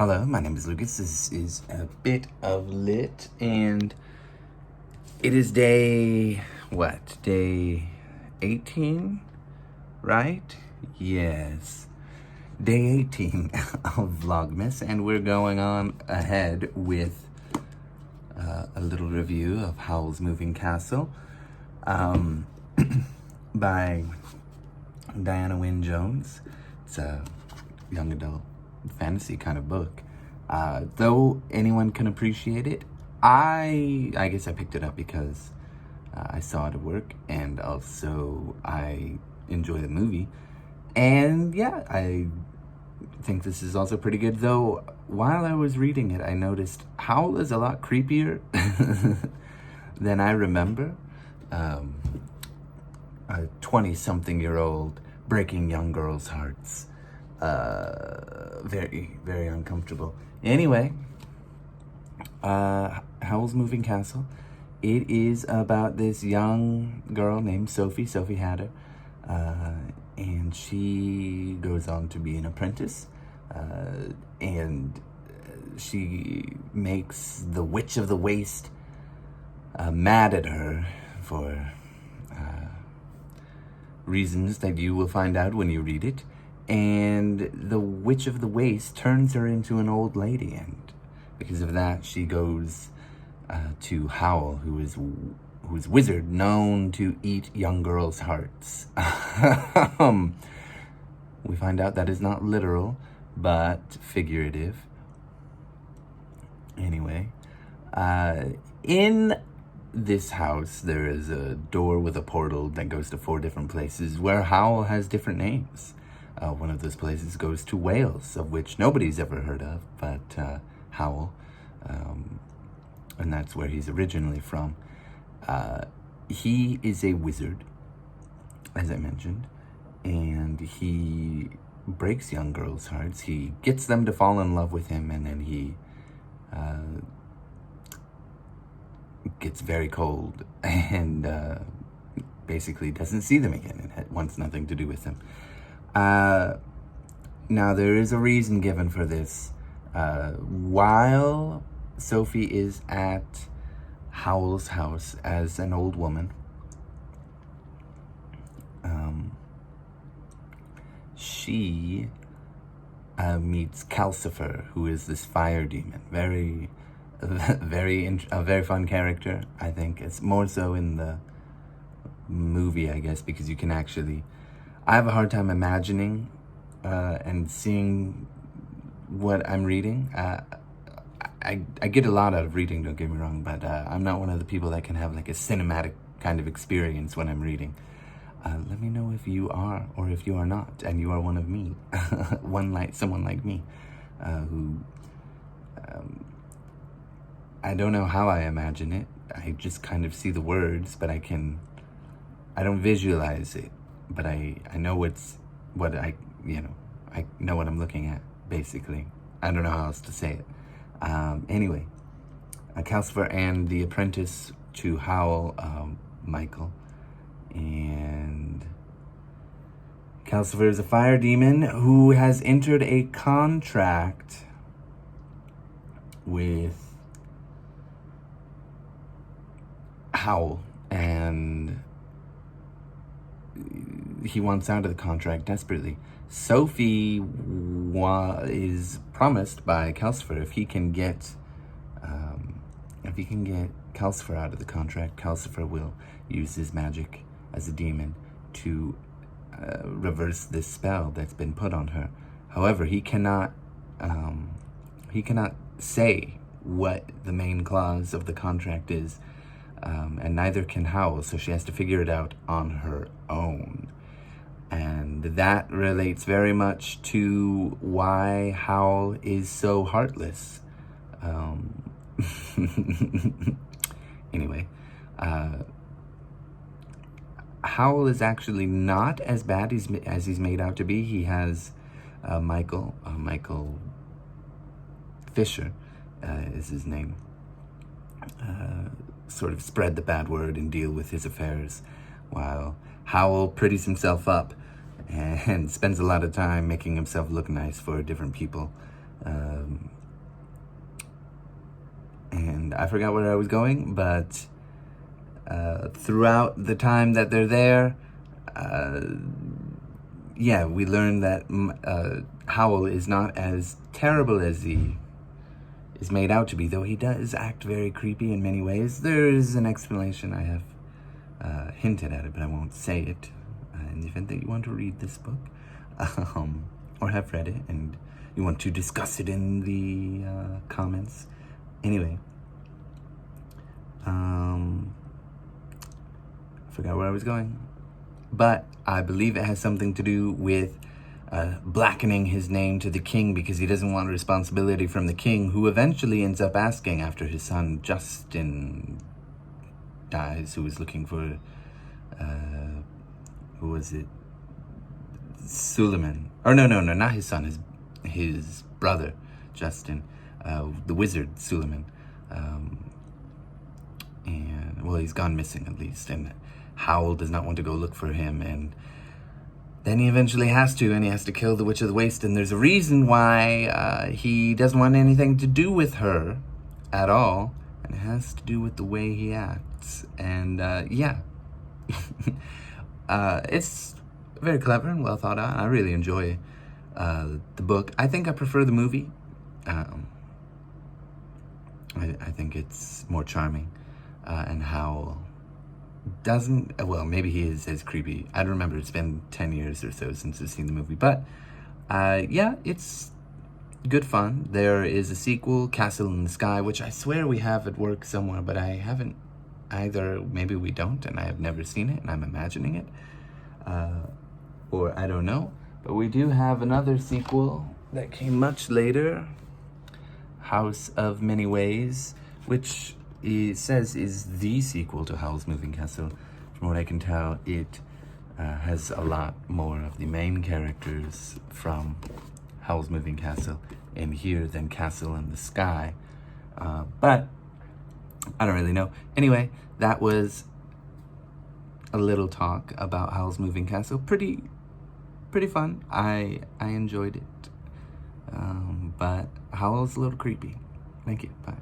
Hello, my name is Lucas. This is a bit of lit, and it is day 18, right? Yes, day 18 of Vlogmas, and we're going on ahead with a little review of Howl's Moving Castle by Diana Wynne Jones. It's a young adult fantasy kind of book. Though anyone can appreciate it, I guess I picked it up because I saw it at work, and also I enjoy the movie. And yeah, I think this is also pretty good, though while I was reading it, I noticed Howl is a lot creepier than I remember. A 20-something-year-old breaking young girls' hearts. Very, very uncomfortable. Anyway, Howl's Moving Castle. It is about this young girl named Sophie Hatter, and she goes on to be an apprentice, and she makes the Witch of the Waste mad at her for reasons that you will find out when you read it. And the Witch of the Waste turns her into an old lady, and because of that, she goes to Howl, who's wizard known to eat young girls' hearts. We find out that is not literal, but figurative. Anyway, in this house, there is a door with a portal that goes to 4 different places where Howl has different names. One of those places goes to Wales, of which nobody's ever heard of, but Howl, and that's where he's originally from. He is a wizard, as I mentioned, and he breaks young girls' hearts. He gets them to fall in love with him, and then he gets very cold and basically doesn't see them again and wants nothing to do with them. Now, there is a reason given for this. While Sophie is at Howl's house as an old woman, she meets Calcifer, who is this fire demon. A very fun character, I think. It's more so in the movie, I guess, because you can actually... I have a hard time imagining and seeing what I'm reading. I get a lot out of reading, don't get me wrong, but I'm not one of the people that can have like a cinematic kind of experience when I'm reading. Let me know if you are or if you are not, and you are one of me, someone like me, who I don't know how I imagine it. I just kind of see the words, but I don't visualize it. But I know I know what I'm looking at, basically. I don't know how else to say it. Anyway, Calcifer and the apprentice to Howl, Michael. And Calcifer is a fire demon who has entered a contract with Howl, and he wants out of the contract desperately. Sophie is promised by Calcifer if he can get Calcifer out of the contract, Calcifer will use his magic as a demon to reverse this spell that's been put on her. However, he cannot say what the main clause of the contract is, and neither can Howl, so she has to figure it out on her own. And that relates very much to why Howl is so heartless. Anyway, Howl is actually not as bad as he's made out to be. He has Michael Fisher is his name, sort of spread the bad word and deal with his affairs, while Howl pretties himself up and spends a lot of time making himself look nice for different people. and I forgot where I was going, but throughout the time that they're there, yeah, we learn that Howl is not as terrible as he is made out to be, though he does act very creepy in many ways. There is an explanation. I have hinted at it, but I won't say it in the event that you want to read this book, or have read it and you want to discuss it in the comments. Anyway, I forgot where I was going, but I believe it has something to do with blackening his name to the king, because he doesn't want responsibility from the king, who eventually ends up asking after his son Justin dies, who was looking for, who was it? Suleiman. Or no, not his son, his brother, Justin, the wizard Suleiman. And, well, he's gone missing at least, and Howl does not want to go look for him, and then he eventually has to, and he has to kill the Witch of the Waste, and there's a reason why he doesn't want anything to do with her at all, and it has to do with the way he acts, and yeah. It's very clever and well thought out. I really enjoy the book. I think I prefer the movie. I think it's more charming, and Howl doesn't, well, maybe he is as creepy. I don't remember. It's been 10 years or so since I've seen the movie, but yeah, it's good fun. There is a sequel, Castle in the Sky, which I swear we have at work somewhere, but I haven't either. Maybe we don't, and I have never seen it, and I'm imagining it, or I don't know. But we do have another sequel that came much later, House of Many Ways, which it says is the sequel to Howl's Moving Castle. From what I can tell, it has a lot more of the main characters from Howl's Moving Castle in here than Castle in the Sky. But I don't really know. Anyway, that was a little talk about Howl's Moving Castle. Pretty fun. I enjoyed it. But Howl's a little creepy. Thank you. Bye.